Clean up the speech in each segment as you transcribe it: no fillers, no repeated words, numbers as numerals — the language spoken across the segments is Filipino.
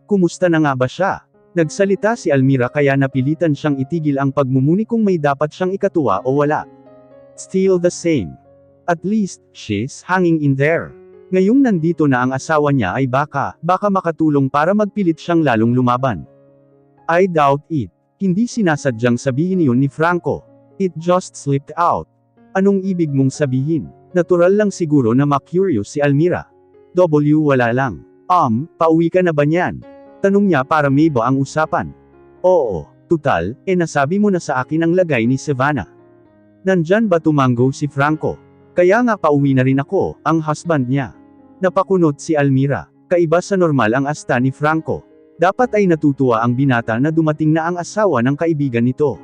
Kumusta na nga ba siya? Nagsalita si Almira kaya napilitan siyang itigil ang pagmumuni kung may dapat siyang ikatuwa o wala. Still the same. At least, she's hanging in there. Ngayong nandito na ang asawa niya ay baka makatulong para magpilit siyang lalong lumaban. I doubt it. Hindi sinasadyang sabihin iyon ni Franco. It just slipped out. Anong ibig mong sabihin? Natural lang siguro na ma-curious si Almira. Wala lang. Pauwi ka na ba niyan? Tanong niya para may ba ang usapan. Oo, tutal, nasabi mo na sa akin ang lagay ni Savannah. Nandyan ba tumango si Franco? Kaya nga pauwi na rin ako, ang husband niya. Napakunot si Almira. Kaiba sa normal ang asta ni Franco. Dapat ay natutuwa ang binata na dumating na ang asawa ng kaibigan nito.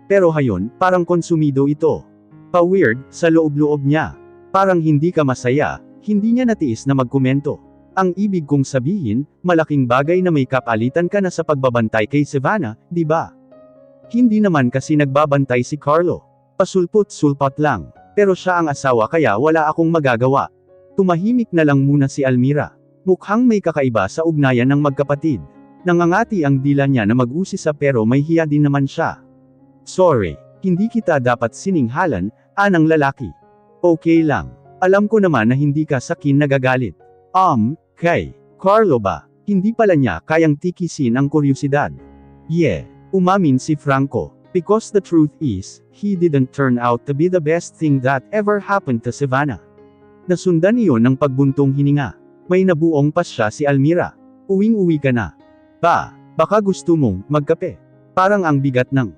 Pero hayon, parang konsumido ito. Pa-weird, sa loob-loob niya. Parang hindi ka masaya, hindi niya natiis na magkomento. Ang ibig kong sabihin, malaking bagay na may kapalitan ka na sa pagbabantay kay Savannah, di ba? Hindi naman kasi nagbabantay si Carlo. Pasulpot-sulpot lang. Pero siya ang asawa kaya wala akong magagawa. Tumahimik na lang muna si Almira. Mukhang may kakaiba sa ugnayan ng magkapatid. Nangangati ang dila niya na mag-usisa pero may hiya din naman siya. Sorry, hindi kita dapat sininghalan, anang lalaki. Okay lang. Alam ko naman na hindi ka sakin nagagalit. Kay Carlo ba? Hindi pala niya kayang tikisin ang kuryosidad. Umamin si Franco. Because the truth is, he didn't turn out to be the best thing that ever happened to Savannah. Nasundan iyon ng pagbuntong hininga. May nabuong pasya si Almira. Uwing-uwi ka na. Baka gusto mong magkape. Parang ang bigat ng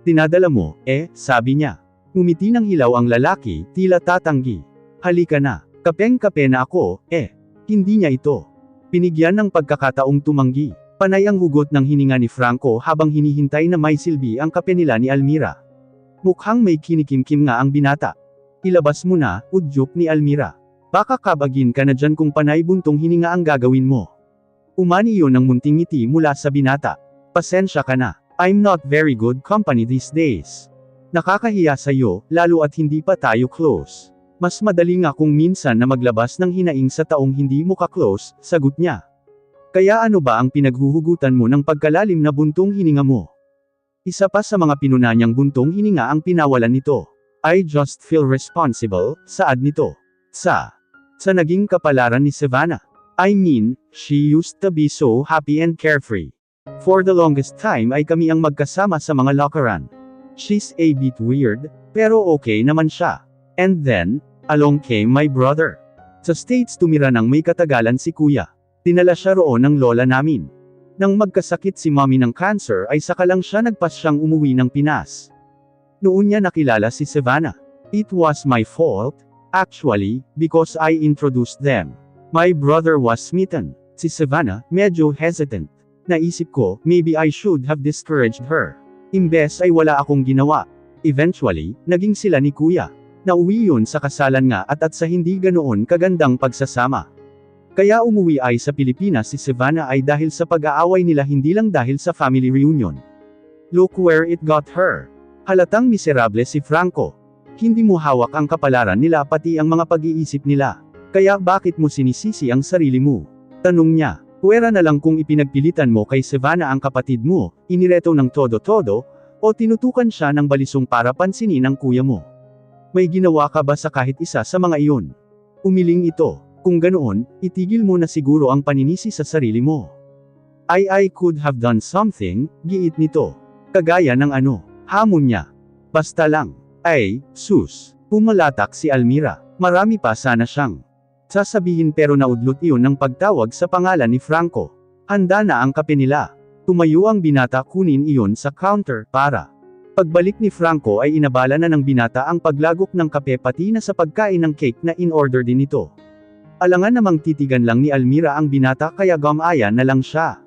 dinadala mo, sabi niya. Ngumiti ng hilaw ang lalaki, tila tatanggi. Halika na, kapeng-kape na ako, Hindi niya ito pinigyan ng pagkakataong tumanggi. Panay ang hugot ng hininga ni Franco habang hinihintay na may silbi ang kape nila ni Almira. Mukhang may kinikimkim nga ang binata. Ilabas mo na, udyok ni Almira. Baka kabagin ka na dyan kung panay buntong hininga ang gagawin mo. Umani iyon ng munting ngiti mula sa binata. Pasensya ka na. I'm not very good company these days. Nakakahiya sa'yo, lalo at hindi pa tayo close. Mas madali nga kung minsan na maglabas ng hinaing sa taong hindi mo ka-close, sagot niya. Kaya ano ba ang pinaghuhugutan mo ng pagkalalim na buntong hininga mo? Isa pa sa mga pinunanyang buntong hininga ang pinawalan nito. I just feel responsible, saad nito. Sa naging kapalaran ni Savannah. I mean, she used to be so happy and carefree. For the longest time ay kami ang magkasama sa mga lockeran. She's a bit weird, pero okay naman siya. And then, along came my brother. Sa States tumira ng may katagalan si kuya. Dinala siya roon ng lola namin. Nang magkasakit si mommy ng cancer ay saka lang siya nagpasyang umuwi ng Pinas. Noon niya nakilala si Savannah. It was my fault, actually, because I introduced them. My brother was smitten. Si Savannah, medyo hesitant. Naisip ko, maybe I should have discouraged her. Imbes ay wala akong ginawa. Eventually, naging sila ni kuya. Nauwi yun sa kasalan nga at sa hindi ganoon kagandang pagsasama. Kaya umuwi ay sa Pilipinas si Savannah ay dahil sa pag-aaway nila hindi lang dahil sa family reunion. Look where it got her. Halatang miserable si Franco. Hindi mo hawak ang kapalaran nila pati ang mga pag-iisip nila. Kaya bakit mo sinisisi ang sarili mo? Tanong niya. Puwera na lang kung ipinagpilitan mo kay Savannah ang kapatid mo, inireto ng todo-todo, o tinutukan siya ng balisong para pansinin ang kuya mo. May ginawa ka ba sa kahit isa sa mga iyon? Umiling ito. Kung ganoon, itigil mo na siguro ang paninisi sa sarili mo. I could have done something, giit nito. Kagaya ng ano, hamon niya. Basta lang. Sus. Pumalatak si Almira. Marami pa sana siyang sasabihin pero naudlot iyon ng pagtawag sa pangalan ni Franco. Handa na ang kape nila. Tumayo ang binata kunin iyon sa counter para. Pagbalik ni Franco ay inabala na ng binata ang paglagok ng kape pati na sa pagkain ng cake na in-order din ito. Alangan namang titigan lang ni Almira ang binata kaya gumaya na lang siya.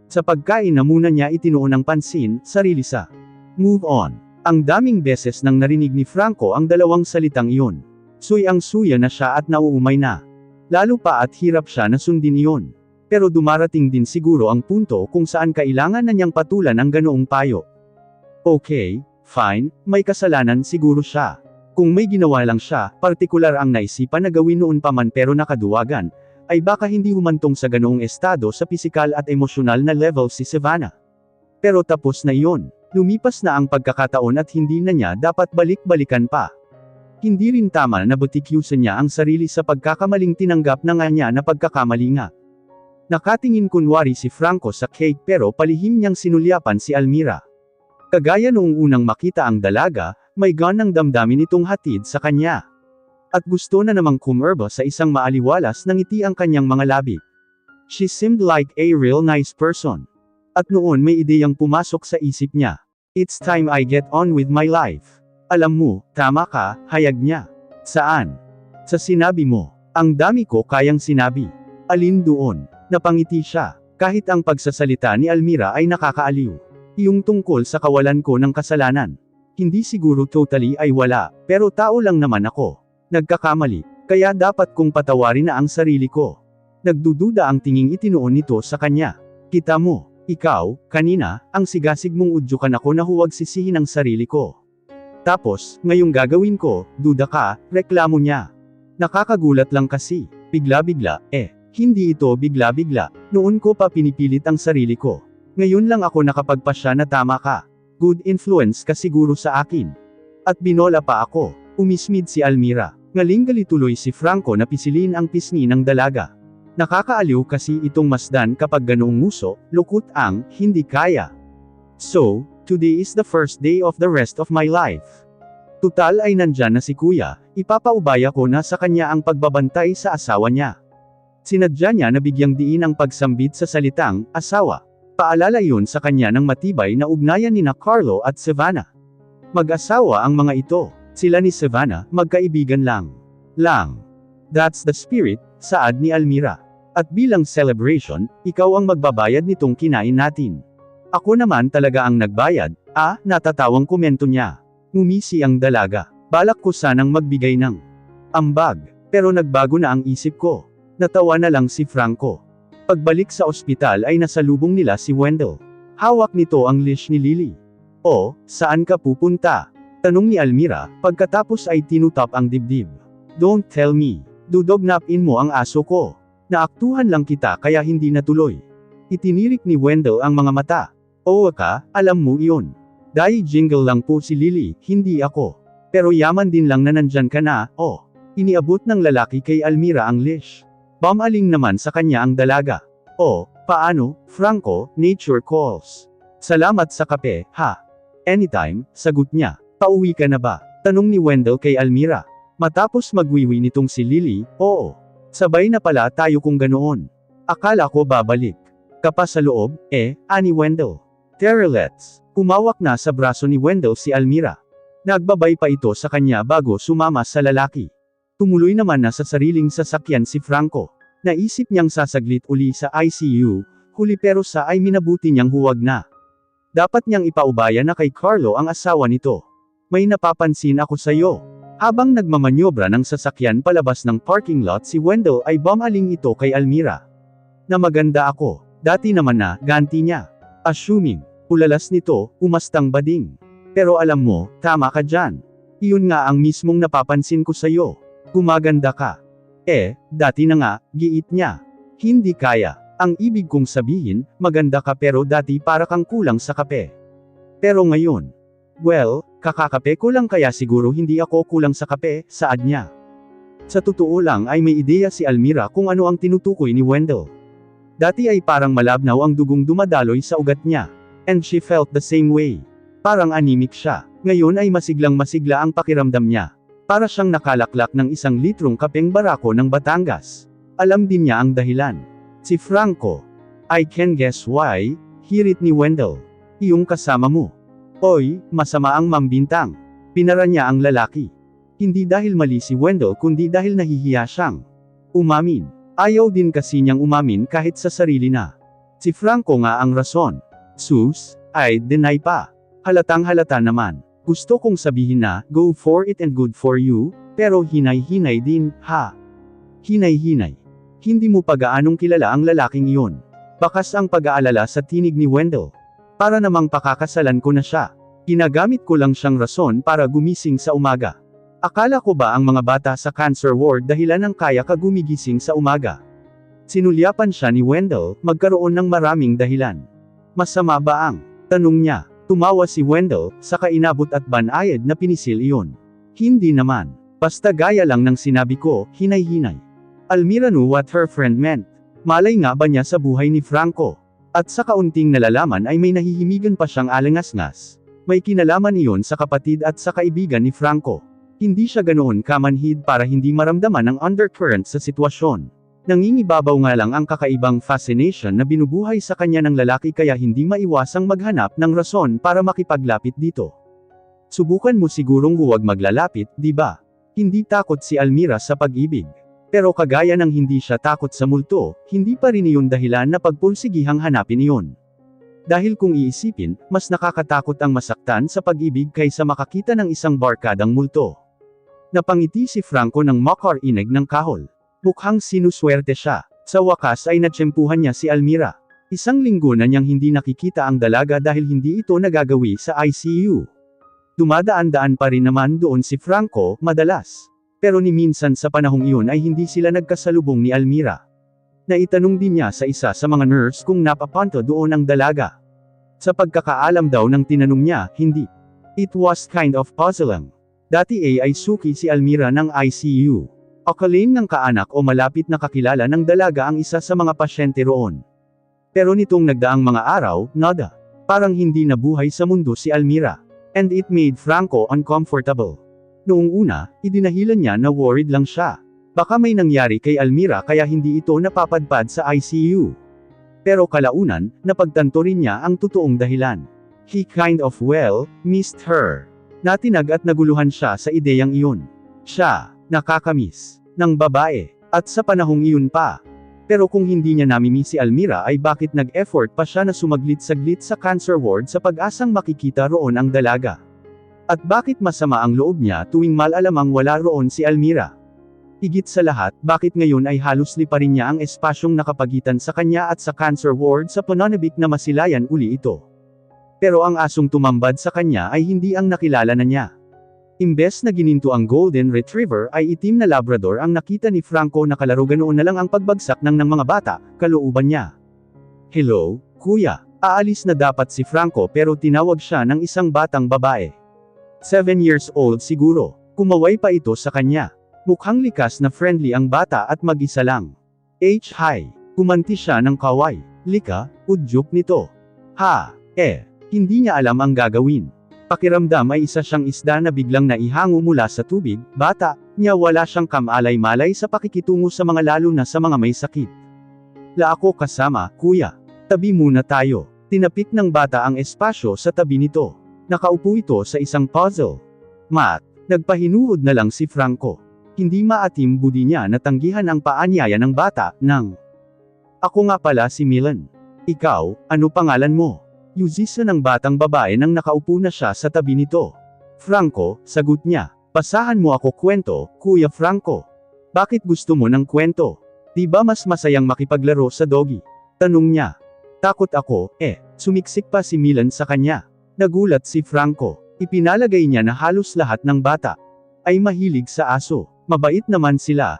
Sa pagkain na muna niya itinuon ng pansin, sarili sa move on. Ang daming beses nang narinig ni Franco ang dalawang salitang iyon. Suyang-suya na siya at nauumay na. Lalo pa at hirap siya na sundin iyon. Pero dumarating din siguro ang punto kung saan kailangan na niyang patulan ang ganoong payo. Okay, fine, may kasalanan siguro siya. Kung may ginawa lang siya, partikular ang naisipan na gawin noon pa man pero nakaduwagan, ay baka hindi humantong sa ganoong estado sa pisikal at emosyonal na level si Savannah. Pero tapos na iyon. Lumipas na ang pagkakataon at hindi na niya dapat balik-balikan pa. Hindi rin tama na butikyusan niya ang sarili sa pagkakamaling tinanggap na nga niya na pagkakamali nga. Nakatingin kunwari si Franco sa cake pero palihim niyang sinulyapan si Almira. Kagaya noong unang makita ang dalaga, may ganang damdamin itong hatid sa kanya. At gusto na namang kumerba sa isang maaliwalas na ngiti ang kanyang mga labi. She seemed like a real nice person. At noon may ideyang pumasok sa isip niya. It's time I get on with my life. Alam mo, tama ka, hayag niya. Saan? Sa sinabi mo. Ang dami ko kayang sinabi. Alin doon? Napangiti siya. Kahit ang pagsasalita ni Almira ay nakakaaliw. Yung tungkol sa kawalan ko ng kasalanan. Hindi siguro totally ay wala, pero tao lang naman ako. Nagkakamali, kaya dapat kong patawarin na ang sarili ko. Nagdududa ang tinging itinuon nito sa kanya. Kita mo. Ikaw, kanina, ang sigasig mong udyukan ako na huwag sisihin ang sarili ko. Tapos, ngayong gagawin ko, duda ka, reklamo niya. Nakakagulat lang kasi, bigla-bigla, hindi ito bigla-bigla, noon ko pa pinipilit ang sarili ko. Ngayon lang ako nakapagpasya na tama ka. Good influence ka siguro sa akin. At binola pa ako, umismid si Almira. Ngaling-gali tuloy si Franco na pisilin ang pisngi ng dalaga. Nakakaaliw kasi itong masdan kapag ganoong nguso, lukot ang, hindi kaya. So, today is the first day of the rest of my life. Tutal ay nandyan na si kuya, ipapaubaya ko na sa kanya ang pagbabantay sa asawa niya. Sinadya niya na bigyang diin ang pagsambit sa salitang, asawa. Paalala yun sa kanya ng matibay na ugnayan nina Carlo at Savannah. Mag-asawa ang mga ito, sila ni Savannah, magkaibigan lang. That's the spirit, saad ni Almira. At bilang celebration, ikaw ang magbabayad nitong kinain natin. Ako naman talaga ang nagbayad, natatawang komento niya. Ngumisi ang dalaga. Balak ko sanang magbigay ng ambag, pero nagbago na ang isip ko. Natawa na lang si Franco. Pagbalik sa ospital ay nasalubong nila si Wendell. Hawak nito ang leash ni Lily. O, saan ka pupunta? Tanong ni Almira, pagkatapos ay tinutap ang dibdib. Don't tell me. Dudognapin mo ang aso ko. Naaktuhan lang kita kaya hindi natuloy. Itinirik ni Wendell ang mga mata. Oo ka, alam mo iyon. Dahil jingle lang po si Lily, hindi ako. Pero yaman din lang na nandyan ka na, Iniabot ng lalaki kay Almira ang leash. Bumaling naman sa kanya ang dalaga. Paano, Franco, nature calls. Salamat sa kape, ha? Anytime, sagot niya. Pauwi ka na ba? Tanong ni Wendell kay Almira. Matapos magwiwi nitong si Lily, oo. Sabay na pala tayo kung ganoon. Akala ko babalik. Kapa sa loob, ani Wendell. Terrelets. Humawak na sa braso ni Wendell si Almira. Nagbabay pa ito sa kanya bago sumama sa lalaki. Tumuloy naman na sa sariling sasakyan si Franco. Naisip niyang sasaglit uli sa ICU, huli pero sa ay minabuti niyang huwag na. Dapat niyang ipaubaya na kay Carlo ang asawa nito. May napapansin ako sayo. Habang nagmamanyobra ng sasakyan palabas ng parking lot si Wendell ay bumaling ito kay Almira. Na maganda ako, dati naman na, ganti niya. Assuming, ulalas nito, umastang bading. Pero alam mo, tama ka dyan. Iyon nga ang mismong napapansin ko sayo. Gumaganda ka. Dati na nga, giit niya. Hindi kaya. Ang ibig kong sabihin, maganda ka pero dati para kang kulang sa kape. Pero ngayon, well, kakakape ko lang kaya siguro hindi ako kulang sa kape, saad niya. Sa totoo lang ay may ideya si Almira kung ano ang tinutukoy ni Wendell. Dati ay parang malabnaw ang dugong dumadaloy sa ugat niya. And she felt the same way. Parang anemic siya. Ngayon ay masiglang masigla ang pakiramdam niya. Para siyang nakalaklak ng 1 litrong kapeng barako ng Batangas. Alam din niya ang dahilan. Si Franco. I can guess why, hirit ni Wendell. Iyong kasama mo. Oy, masama ang mambintang. Pinara niya ang lalaki. Hindi dahil mali si Wendell kundi dahil nahihiya siyang umamin. Ayaw din kasi niyang umamin kahit sa sarili na. Si Franco nga ang rason. Sus, ay deny pa. Halatang halata naman. Gusto kong sabihin na, go for it and good for you, pero hinay-hinay din, ha? Hinay-hinay. Hindi mo pa gaanong kilala ang lalaking iyon. Bakas ang pag-aalala sa tinig ni Wendell. Para namang pakakasalan ko na siya. Ginagamit ko lang siyang rason para gumising sa umaga. Akala ko ba ang mga bata sa cancer ward dahilan ng kaya ka gumigising sa umaga? Sinulyapan siya ni Wendell, magkaroon ng maraming dahilan. Masama ba ang? Tanong niya. Tumawa si Wendell, saka inabot at banayad na pinisil iyon. Hindi naman. Basta gaya lang ng sinabi ko, hinay-hinay. Almira knew what her friend meant. Malay nga ba niya sa buhay ni Franco? At sa kaunting nalalaman ay may nahihimigan pa siyang alangas-ngas. May kinalaman iyon sa kapatid at sa kaibigan ni Franco. Hindi siya ganoon kamanhid para hindi maramdaman ang undercurrent sa sitwasyon. Nangingibabaw nga lang ang kakaibang fascination na binubuhay sa kanya ng lalaki kaya hindi maiwasang maghanap ng rason para makipaglapit dito. Subukan mo sigurong huwag maglalapit, di ba? Hindi takot si Almira sa pag-ibig. Pero kagaya ng hindi siya takot sa multo, hindi pa rin iyon dahilan na pagpursigihang hanapin iyon. Dahil kung iisipin, mas nakakatakot ang masaktan sa pag-ibig kaysa makakita ng isang barkadang multo. Napangiti si Franco ng makarinig ng kahol. Mukhang sinuswerte siya. Sa wakas ay natsyempuhan niya si Almira. Isang linggo na niyang hindi nakikita ang dalaga dahil hindi ito nagagawi sa ICU. Dumadaan-daan pa rin naman doon si Franco, madalas. Pero ni minsan sa panahong iyon ay hindi sila nagkasalubong ni Almira. Naitanong din niya sa isa sa mga nurse kung napapanto doon ang dalaga. Sa pagkakaalam daw ng tinanong niya, hindi. It was kind of puzzling. Dati ay suki si Almira ng ICU. Akalain ng kaanak o malapit na kakilala ng dalaga ang isa sa mga pasyente roon. Pero nitong nagdaang mga araw, nada. Parang hindi nabuhay sa mundo si Almira. And it made Franco uncomfortable. Noong una, idinahilan niya na worried lang siya. Baka may nangyari kay Almira kaya hindi ito napapadpad sa ICU. Pero kalaunan, napagtanto rin niya ang totoong dahilan. He kind of missed her. Natinag at naguluhan siya sa ideyang iyon. Siya, nakakamiss ng babae, at sa panahong iyon pa. Pero kung hindi niya namimiss si Almira ay bakit nag-effort pa siya na sumaglit-saglit sa cancer ward sa pag-asang makikita roon ang dalaga? At bakit masama ang loob niya tuwing malalamang wala roon si Almira? Higit sa lahat, bakit ngayon ay halos liparin niya ang espasyong nakapagitan sa kanya at sa cancer ward sa pananabik na masilayan uli ito? Pero ang asong tumambad sa kanya ay hindi ang nakilala na niya. Imbes na gininto ang Golden Retriever ay itim na Labrador ang nakita ni Franco na kalaro ganoon na lang ang pagbagsak ng mga bata, kalooban niya. Hello, kuya. Aalis na dapat si Franco pero tinawag siya ng isang batang babae. 7 years old siguro. Kumaway pa ito sa kanya. Mukhang likas na friendly ang bata at mag-isa lang. Hi. Kumanti siya ng kaway. Lika, udyok nito. Hindi niya alam ang gagawin. Pakiramdam ay isa siyang isda na biglang naihango mula sa tubig, bata, niya wala siyang kamalay-malay sa pakikitungo sa mga lalo na sa mga may sakit. La ako kasama, kuya. Tabi muna tayo. Tinapik ng bata ang espasyo sa tabi nito. Nakaupo ito sa isang puzzle. Mat, nagpahinuhod na lang si Franco. Hindi maatim budi niya na tanggihan ang paanyaya ng bata, nang. Ako nga pala si Milan. Ikaw, ano pangalan mo? Yuzisa ng batang babae nang nakaupo na siya sa tabi nito. Franco, sagot niya. Basahan mo ako kwento, Kuya Franco. Bakit gusto mo ng kwento? Di ba mas masayang makipaglaro sa doggy? Tanong niya. Takot ako, Sumiksik pa si Milan sa kanya. Nagulat si Franco. Ipinalagay niya na halos lahat ng bata ay mahilig sa aso. Mabait naman sila,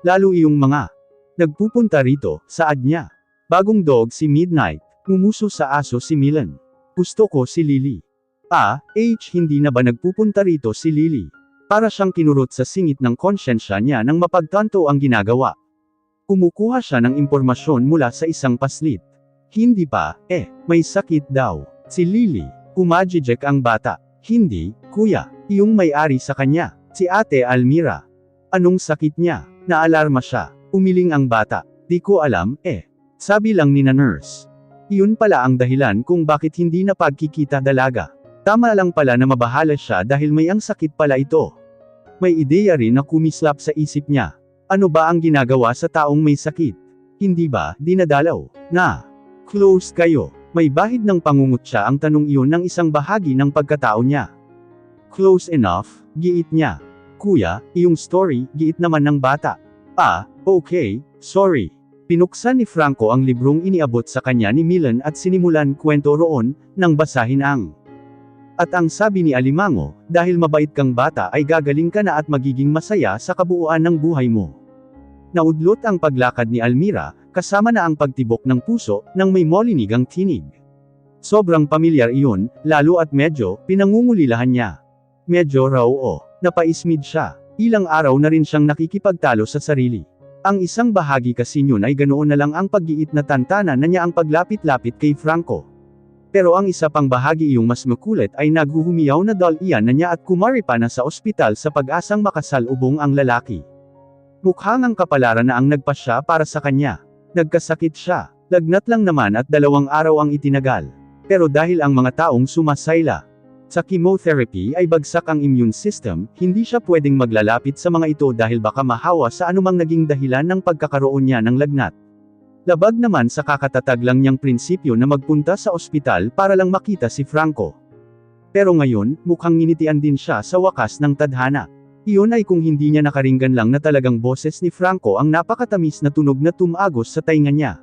Lalo iyong mga nagpupunta rito, saad niya. Bagong dog si Midnight. Ngumuso sa aso si Milan. Gusto ko si Lily. Hindi na ba nagpupunta rito si Lily? Para siyang kinurot sa singit ng konsyensya niya nang mapagtanto ang ginagawa. Kumukuha siya ng impormasyon mula sa isang paslit. Hindi pa, may sakit daw. Si Lily. Umajijek ang bata. Hindi, kuya, iyong may-ari sa kanya, si Ate Almira. Anong sakit niya? Naalarma siya. Umiling ang bata. Di ko alam, Sabi lang ni na nurse. Iyon pala ang dahilan kung bakit hindi na pagkikita dalaga. Tama lang pala na mabahala siya dahil may ang sakit pala ito. May ideya rin na kumislap sa isip niya. Ano ba ang ginagawa sa taong may sakit? Hindi ba, dinadalaw, na close kayo? May bahid ng pangungutya ang tanong iyon ng isang bahagi ng pagkatao niya. Close enough, giit niya. Kuya, iyong story, giit naman ng bata. Okay, sorry. Pinuksan ni Franco ang librong iniabot sa kanya ni Milan at sinimulan kwento roon, nang basahin ang. At ang sabi ni Alimango, dahil mabait kang bata ay gagaling ka na at magiging masaya sa kabuuan ng buhay mo. Naudlot ang paglakad ni Almira, kasama na ang pagtibok ng puso, nang may molinigang tinig. Sobrang pamilyar iyon, lalo at medyo, pinangungulilahan niya. Medyo raw napaismid siya. Ilang araw na rin siyang nakikipagtalo sa sarili. Ang isang bahagi kasi yun ay ganoon na lang ang paggiit na tantanan na niya ang paglapit-lapit kay Franco. Pero ang isa pang bahagi iyong mas makulit ay naghuhumiyaw na dal-iyan na niya at kumari pa na sa ospital sa pag-asang makasalubong ang lalaki. Mukhang ang kapalaran na ang nagpasya para sa kanya. Nagkasakit siya. Lagnat lang naman at 2 araw ang itinagal. Pero dahil ang mga taong sumasayla sa chemotherapy ay bagsak ang immune system, hindi siya pwedeng maglalapit sa mga ito dahil baka mahawa sa anumang naging dahilan ng pagkakaroon niya ng lagnat. Labag naman sa kakatatag lang niyang prinsipyo na magpunta sa ospital para lang makita si Franco. Pero ngayon, mukhang nginitian din siya sa wakas ng tadhana. Iyon ay kung hindi niya nakaringgan lang na talagang boses ni Franco ang napakatamis na tunog na tumagos sa tainga niya.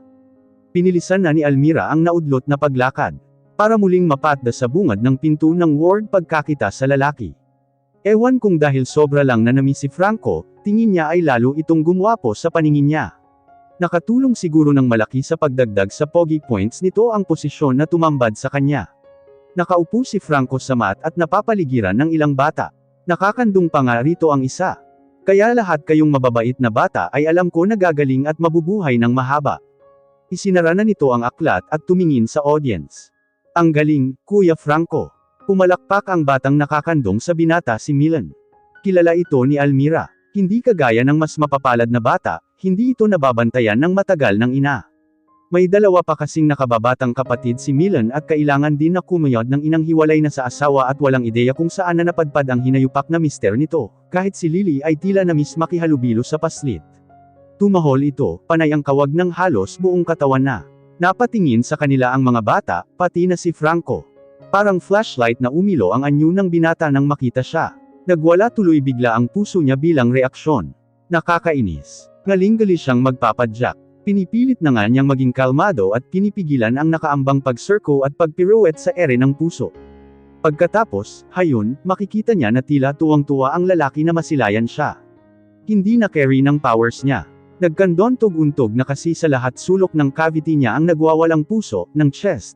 Pinilisan na ni Almira ang naudlot na paglakad, para muling mapatda sa bungad ng pinto ng ward pagkakita sa lalaki. Ewan kung dahil sobra lang na nami si Franco, tingin niya ay lalo itong gumwapo sa paningin niya. Nakatulong siguro ng malaki sa pagdagdag sa pogi points nito ang posisyon na tumambad sa kanya. Nakaupo si Franco sa mat at napapaligiran ng ilang bata. Nakakandong pa nga rito ang isa. Kaya lahat kayong mababait na bata ay alam ko na gagaling at mabubuhay ng mahaba. Isinara na nito ang aklat at tumingin sa audience. Ang galing, Kuya Franco. Pumalakpak ang batang nakakandong sa binata si Milan. Kilala ito ni Almira. Hindi kagaya ng mas mapapalad na bata, hindi ito nababantayan ng matagal ng ina. May 2 pa kasing nakababatang kapatid si Milan at kailangan din na kumayod ng inang hiwalay na sa asawa at walang ideya kung saan na napadpad ang hinayupak na mister nito, kahit si Lily ay tila na miss makihalubilo sa paslit. Tumahol ito, panay ang kawag ng halos buong katawan na. Napatingin sa kanila ang mga bata, pati na si Franco. Parang flashlight na umilo ang anyo ng binata nang makita siya. Nagwala tuloy bigla ang puso niya bilang reaksyon. Nakakainis. Ngaling-gali siyang magpapadyak. Pinipilit na nga niyang maging kalmado at pinipigilan ang nakaambang pag-circo at pag-pirouette sa ere ng puso. Pagkatapos, hayon, makikita niya na tila tuwang-tuwa ang lalaki na masilayan siya. Hindi na carry ng powers niya. Nagkandontog-untog na kasi sa lahat sulok ng cavity niya ang nagwawalang puso, ng chest.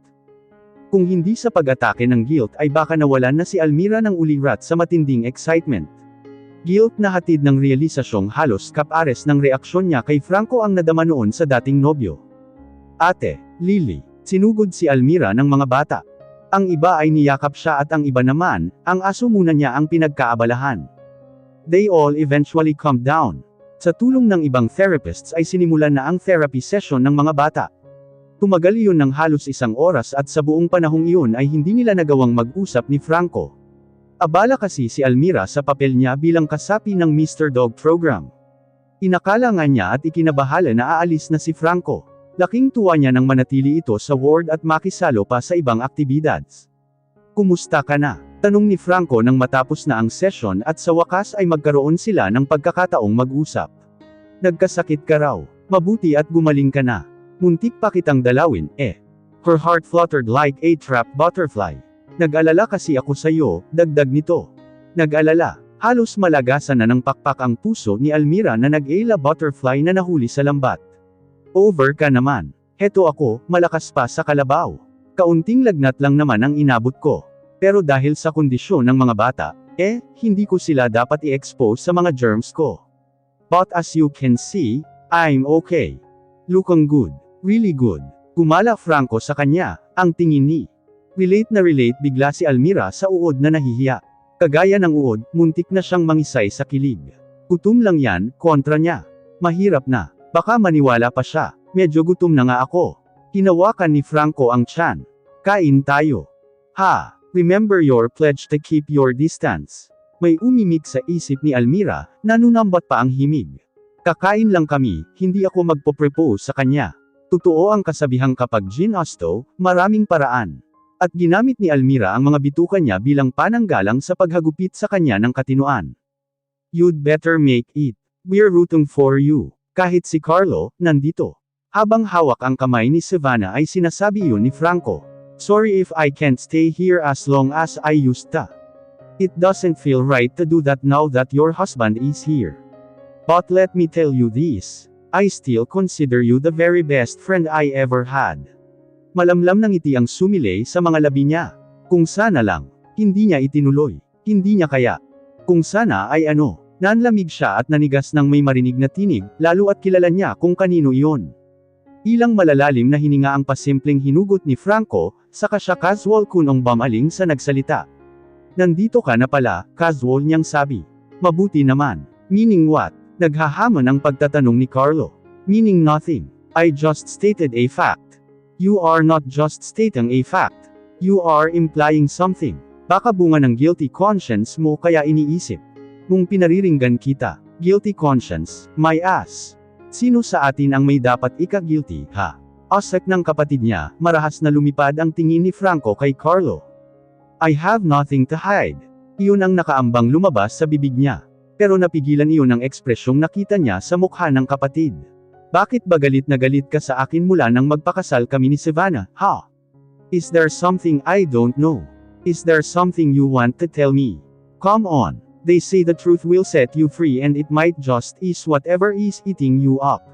Kung hindi sa pag-atake ng guilt ay baka nawalan na si Almira ng ulirat sa matinding excitement. Guilt na hatid ng realisasyong halos kapares ng reaksyon niya kay Franco ang nadama noon sa dating nobyo. Ate, Lily, sinugod si Almira ng mga bata. Ang iba ay niyakap siya at ang iba naman, ang aso muna niya ang pinagkaabalahan. They all eventually calmed down. Sa tulong ng ibang therapists ay sinimulan na ang therapy session ng mga bata. Tumagal iyon ng halos 1 oras at sa buong panahong iyon ay hindi nila nagawang mag-usap ni Franco. Abala kasi si Almira sa papel niya bilang kasapi ng Mr. Dog program. Inakala nga niya at ikinabahala na aalis na si Franco. Laking tuwa niya nang manatili ito sa ward at makisalo pa sa ibang aktibidades. Kumusta ka na? Tanong ni Franco nang matapos na ang session at sa wakas ay magkaroon sila ng pagkakataong mag-usap. Nagkasakit ka raw. Mabuti at gumaling ka na. Muntik pa kitang dalawin, eh. Her heart fluttered like a trapped butterfly. Nag-alala kasi ako sa iyo, dagdag nito. Nag-alala. Halos malagasan na ng pakpak ang puso ni Almira na nag-ela butterfly na nahuli sa lambat. Over ka naman. Heto ako, malakas pa sa kalabaw. Kaunting lagnat lang naman ang inabot ko. Pero dahil sa kondisyon ng mga bata, hindi ko sila dapat i-expose sa mga germs ko. But as you can see, I'm okay. Looking good. Really good. Gumala Franco sa kanya, ang tingin ni. Relate na relate bigla si Almira sa uod na nahihiya. Kagaya ng uod, muntik na siyang mangisay sa kilig. Gutom lang yan, kontra niya. Mahirap na. Baka maniwala pa siya. Medyo gutom na nga ako. Hinawakan ni Franco ang tiyan. Kain tayo. Ha, remember your pledge to keep your distance. May umimik sa isip ni Almira, nanunambat pa ang himig. Kakain lang kami, hindi ako magpo-propose sa kanya. Totoo ang kasabihang kapag ginusto, maraming paraan. At ginamit ni Almira ang mga bituka niya bilang pananggalang sa paghagupit sa kanya ng katinuan. You'd better make it. We're rooting for you. Kahit si Carlo, nandito. Habang hawak ang kamay ni Savannah ay sinasabi iyon ni Franco. Sorry if I can't stay here as long as I used to. It doesn't feel right to do that now that your husband is here. But let me tell you this. I still consider you the very best friend I ever had. Malamlam ng ngiti ang sumilay sa mga labi niya. Kung sana lang. Hindi niya itinuloy. Hindi niya kaya. Kung sana ay ano. Nanlamig siya at nanigas ng may marinig na tinig, lalo at kilala niya kung kanino iyon. Ilang malalalim na hininga ang pasimpleng hinugot ni Franco, saka siya casual kunong bamaling sa nagsalita. Nandito ka na pala, casual niyang sabi. Mabuti naman. Meaning what? Naghahamon ang pagtatanong ni Carlo. Meaning nothing. I just stated a fact. You are not just stating a fact. You are implying something. Baka bunga ng guilty conscience mo kaya iniisip mong pinariringgan kita. Guilty conscience, my ass. Sino sa atin ang may dapat ika-guilty, ha? Asak ng kapatid niya, marahas na lumipad ang tingin ni Franco kay Carlo. I have nothing to hide. Iyon ang nakaambang lumabas sa bibig niya. Pero napigilan iyon ang ekspresyong nakita niya sa mukha ng kapatid. Bakit ba galit na galit ka sa akin mula nang magpakasal kami ni Savannah, ha? Is there something I don't know? Is there something you want to tell me? Come on. They say the truth will set you free and it might just ease whatever is eating you up.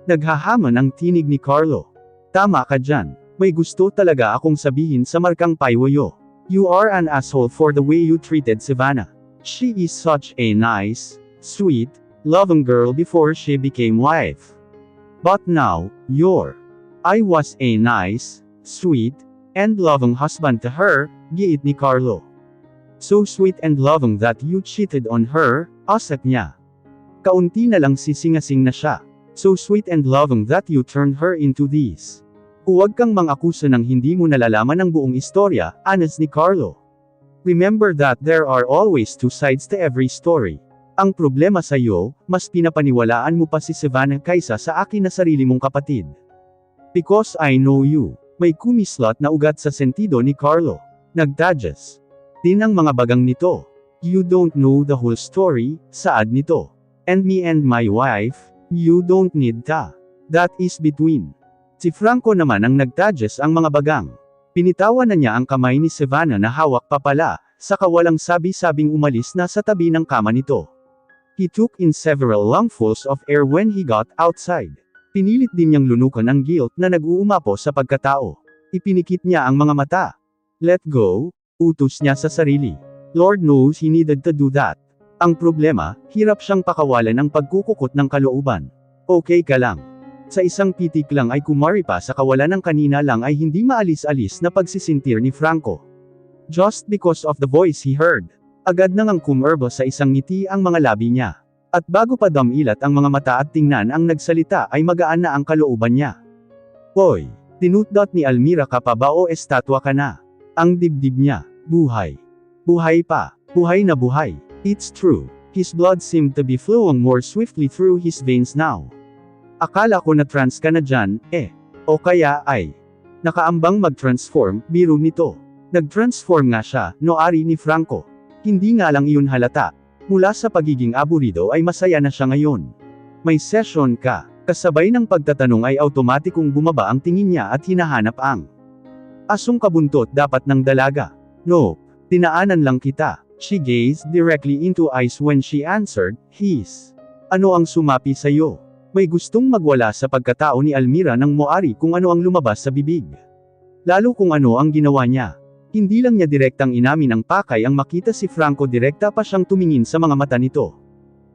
Naghahamon ang tinig ni Carlo. Tama ka dyan. May gusto talaga akong sabihin sa markang paywayo. You are an asshole for the way you treated Savannah. She is such a nice, sweet, loving girl before she became wife. But now, I was a nice, sweet, and loving husband to her, giit ni Carlo. So sweet and loving that you cheated on her, asak niya. Kaunti na lang sisingasing na siya. So sweet and loving that you turned her into this. Huwag kang mang-akusa ng hindi mo nalalaman ang buong istorya, anas ni Carlo. Remember that there are always two sides to every story. Ang problema sa iyo, mas pinapaniwalaan mo pa si Savannah kaysa sa akin na sarili mong kapatid. Because I know you. May kumislot na ugat sa sentido ni Carlo. Nagtadyas din ang mga bagang nito. You don't know the whole story, saad nito. And me and my wife, you don't need ta. That is between. Si Franco naman ang nagtadyas ang mga bagang. Pinitawan na niya ang kamay ni Savannah na hawak pa pala, saka walang sabi-sabing umalis na sa tabi ng kama nito. He took in several lungfuls of air when he got outside. Pinilit din niyang lunukan ang guilt na nag-uumapo sa pagkatao. Ipinikit niya ang mga mata. Let go, utos niya sa sarili. Lord knows he needed to do that. Ang problema, hirap siyang pakawalan ang pagkukukot ng kalooban. Okay ka lang. Sa isang pitik lang ay kumari pa sa kawalan ng kanina lang ay hindi maalis-alis na pagsisintir ni Franco. Just because of the voice he heard. Agad nang kumerbo sa isang ngiti ang mga labi niya. At bago pa damilat ang mga mata at tingnan ang nagsalita ay magaan na ang kalooban niya. Hoy, tinutdot ni Almira ka pa ba o estatwa ka na? Ang dibdib niya, buhay. Buhay pa, buhay na buhay. It's true, his blood seemed to be flowing more swiftly through his veins now. Akala ko na trans ka na dyan, o kaya ay nakaambang mag-transform, biro nito. Nag-transform nga siya, noari ni Franco. Hindi nga lang iyon halata. Mula sa pagiging aburido ay masaya na siya ngayon. May session ka. Kasabay ng pagtatanong ay automatikong bumaba ang tingin niya at hinahanap ang asong kabuntot dapat ng dalaga. No, tinaanan lang kita. She gazed directly into eyes when she answered, his. Ano ang sumapi sa'yo? May gustong magwala sa pagkatao ni Almira nang moari kung ano ang lumabas sa bibig. Lalo kung ano ang ginawa niya. Hindi lang niya direktang inamin ang pakay ang makita si Franco, direkta pa siyang tumingin sa mga mata nito.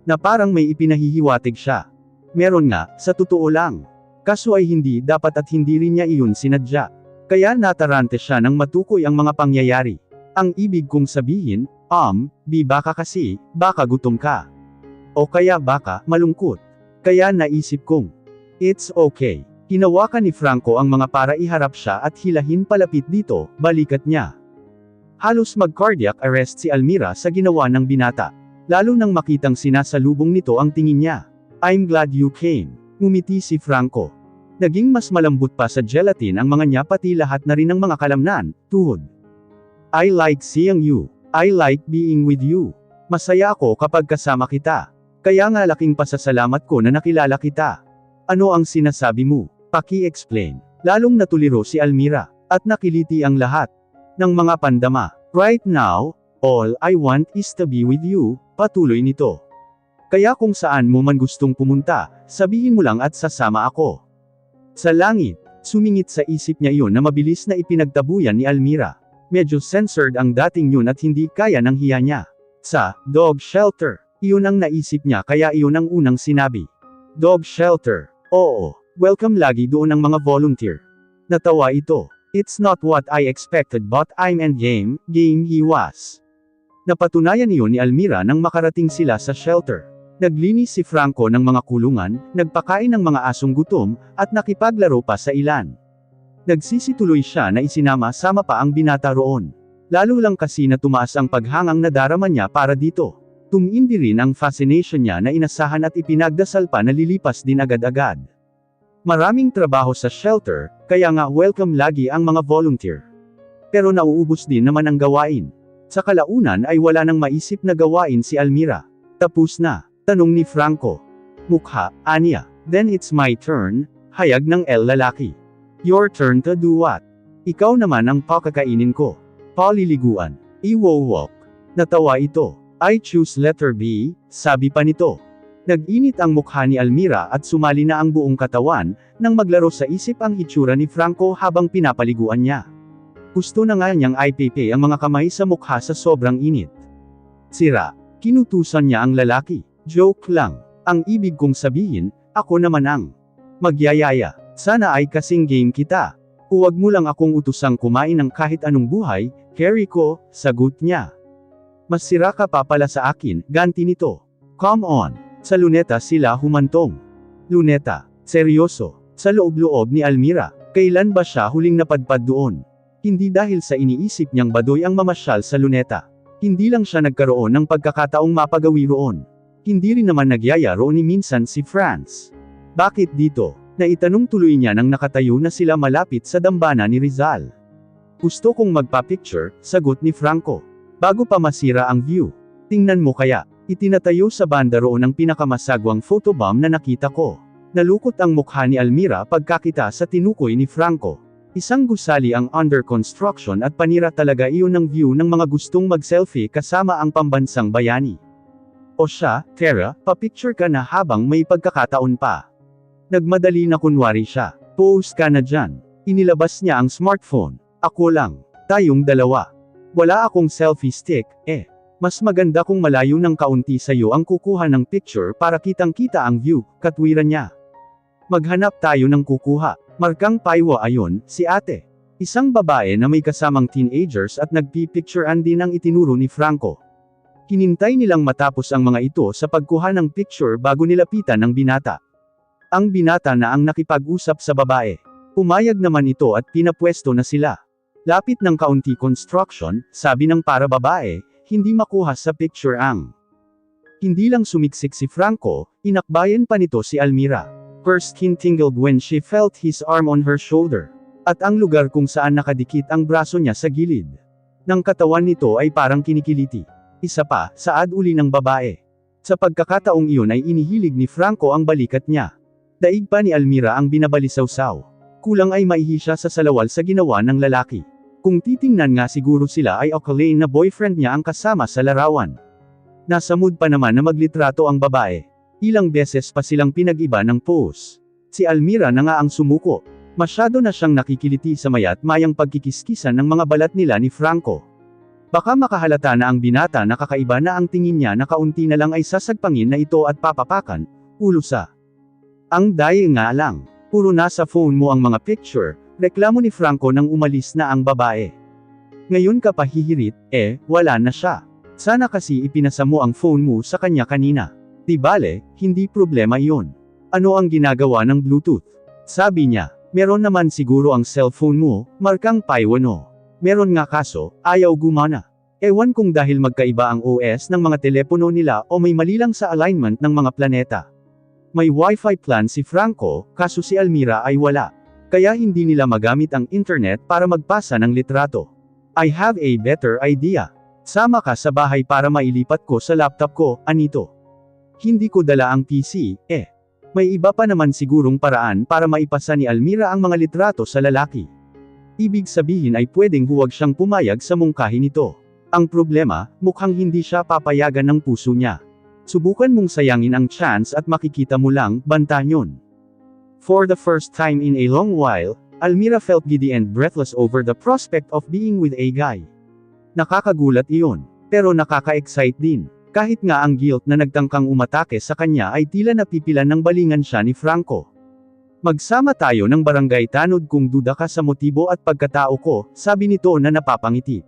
Na parang may ipinahihiwatig siya. Meron nga, sa totoo lang. Kaso ay hindi dapat at hindi rin niya iyon sinadya. Kaya natarante siya nang matukoy ang mga pangyayari. Ang ibig kong sabihin, baka kasi, baka gutom ka. O kaya baka, malungkot. Kaya naisip kong, it's okay. Hinawakan ni Franco ang mga para iharap siya at hilahin palapit dito, balikat niya. Halos mag-cardiac arrest si Almira sa ginawa ng binata. Lalo nang makitang sinasalubong nito ang tingin niya. I'm glad you came. Ngumiti si Franco. Naging mas malambot pa sa gelatin ang mga niya pati lahat na rin ng mga kalamnan, tuhod. I like seeing you. I like being with you. Masaya ako kapag kasama kita. Kaya nga laking pasasalamat ko na nakilala kita. Ano ang sinasabi mo? Paki-explain. Lalong natuliro si Almira, at nakiliti ang lahat ng mga pandama. Right now, all I want is to be with you, patuloy nito. Kaya kung saan mo man gustong pumunta, sabihin mo lang at sasama ako. Sa langit, sumingit sa isip niya iyon na mabilis na ipinagtabuyan ni Almira. Medyo censored ang dating yun at hindi kaya ng hiya niya. Sa dog shelter, iyon ang naisip niya kaya iyon ang unang sinabi. Dog shelter. Oo, welcome lagi doon ang mga volunteer. Natawa ito. It's not what I expected but I'm and game he was. Napatunayan iyon ni Almira nang makarating sila sa shelter. Naglinis si Franco ng mga kulungan, nagpakain ng mga asong gutom, at nakipaglaro pa sa ilan. Nagsisituloy siya na isinama-sama pa ang binata roon. Lalo lang kasi na tumaas ang paghangang nadarama niya para dito. Tumindi rin ang fascination niya na inasahan at ipinagdasal pa na lilipas din agad-agad. Maraming trabaho sa shelter, kaya nga welcome lagi ang mga volunteer. Pero nauubos din naman ang gawain. Sa kalaunan ay wala nang maisip na gawain si Almira. Tapos na, tanong ni Franco. Mukha, aniya. Then it's my turn, hayag ng lalaki. Your turn to do what? Ikaw naman ang pakakainin ko. Paliliguan. Iwowok. Natawa ito. I choose letter B, sabi pa nito. Nag-init ang mukha ni Almira at sumali na ang buong katawan, nang maglaro sa isip ang itsura ni Franco habang pinapaliguan niya. Gusto na nga niyang ipepe ang mga kamay sa mukha sa sobrang init. Sira. Kinutusan niya ang lalaki. Joke lang. Ang ibig kong sabihin, ako naman ang magyayaya. Sana ay kasing game kita. Huwag mo lang akong utusang kumain ng kahit anong buhay, carry ko, sagot niya. Mas sira ka pa pala sa akin, ganti nito. Come on. Sa luneta sila humantong. Luneta. Seryoso. Sa loob-loob ni Almira, kailan ba siya huling napadpad doon? Hindi dahil sa iniisip niyang badoy ang mamasyal sa luneta. Hindi lang siya nagkaroon ng pagkakataong mapagawi roon. Hindi rin naman nagyaya roon ni minsan si Franz. Bakit dito? Naitanong tuloy niya nang nakatayo na sila malapit sa dambana ni Rizal. Gusto kong magpa-picture, sagot ni Franco. Bago pa masira ang view. Tingnan mo kaya. Itinatayo sa banda roon ang pinakamasagwang photobomb na nakita ko. Nalukot ang mukha ni Almira pagkakita sa tinukoy ni Franco. Isang gusali ang under construction at panira talaga iyon ng view ng mga gustong mag-selfie kasama ang pambansang bayani. O siya, Tara, pa-picture ka na habang may pagkakataon pa. Nagmadali na kunwari siya. Pose ka na dyan. Inilabas niya ang smartphone. Ako lang. Tayong dalawa. Wala akong selfie stick, Mas maganda kung malayo ng kaunti sa'yo ang kukuha ng picture para kitang-kita ang view, katwiran niya. Maghanap tayo ng kukuha. Markang paywa ayon, si ate. Isang babae na may kasamang teenagers at nagpipicturean din ang itinuro ni Franco. Hinintay nilang matapos ang mga ito sa pagkuha ng picture bago nilapitan ng binata. Ang binata na ang nakipag-usap sa babae. Pumayag naman ito at pinapwesto na sila. Lapit ng kaunti construction, sabi ng para babae, hindi makuha sa picture ang. Hindi lang sumiksik si Franco, inakbayan pa nito si Almira. Her skin tingled when she felt his arm on her shoulder. At ang lugar kung saan nakadikit ang braso niya sa gilid ng katawan nito ay parang kinikiliti. Isa pa, saad uli ng babae. Sa pagkakataong iyon ay inihilig ni Franco ang balikat niya. Daig pa ni Almira ang binabalisawsaw. Kulang ay maihi siya sa salawal sa ginawa ng lalaki. Kung titingnan nga siguro sila ay Ocaline na boyfriend niya ang kasama sa larawan. Nasa mood pa naman na maglitrato ang babae. Ilang beses pa silang pinag-iba ng pose. Si Almira na nga ang sumuko. Masyado na siyang nakikiliti sa mayat-mayang pagkikiskisan ng mga balat nila ni Franco. Baka makahalata na ang binata na kakaiba na ang tingin niya na kaunti na lang ay sasagpangin na ito at papapakan, ulo sa. Ang daya nga lang. Puro nasa phone mo ang mga picture. Reklamo ni Franco nang umalis na ang babae. Ngayon ka pa hihirit, wala na siya. Sana kasi ipinasa mo ang phone mo sa kanya kanina. Di bale, hindi problema iyon. Ano ang ginagawa ng Bluetooth? Sabi niya, meron naman siguro ang cellphone mo, markang Paiwano. Meron nga kaso, ayaw gumana. Ewan kung dahil magkaiba ang OS ng mga telepono nila o may mali lang sa alignment ng mga planeta. May Wi-Fi plan si Franco, kaso si Almira ay wala. Kaya hindi nila magamit ang internet para magpasa ng litrato. I have a better idea. Sama ka sa bahay para mailipat ko sa laptop ko, anito. Hindi ko dala ang PC, May iba pa naman sigurong paraan para maipasa ni Almira ang mga litrato sa lalaki. Ibig sabihin ay pwedeng huwag siyang pumayag sa mungkahi nito. Ang problema, mukhang hindi siya papayagan ng puso niya. Subukan mong sayangin ang chance at makikita mo lang, banta yun. For the first time in a long while, Almira felt giddy and breathless over the prospect of being with a guy. Nakakagulat iyon, pero nakaka-excite din. Kahit nga ang guilt na nagtangkang umatake sa kanya ay tila napipilan ng balingan siya ni Franco. Magsama tayo ng barangay tanod kung duda ka sa motibo at pagkatao ko, sabi nito na napapangiti.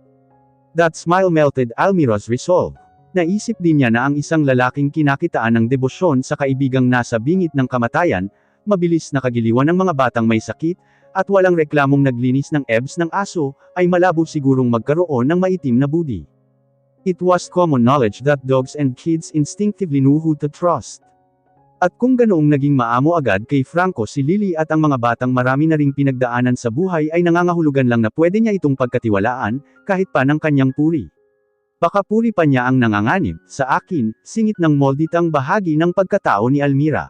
That smile melted Almira's resolve. Naisip din niya na ang isang lalaking kinakitaan ng debosyon sa kaibigang nasa bingit ng kamatayan, mabilis na kagiliwan ng mga batang may sakit, at walang reklamong naglinis ng ebs ng aso, ay malabo sigurong magkaroon ng maitim na budi. It was common knowledge that dogs and kids instinctively knew who to trust. At kung ganoong naging maamo agad kay Franco si Lily at ang mga batang marami na ring pinagdaanan sa buhay ay nangangahulugan lang na pwede niya itong pagkatiwalaan, kahit pa ng kanyang puri. Baka puri pa niya ang nanganganib, sa akin, singit ng molditang bahagi ng pagkatao ni Almira.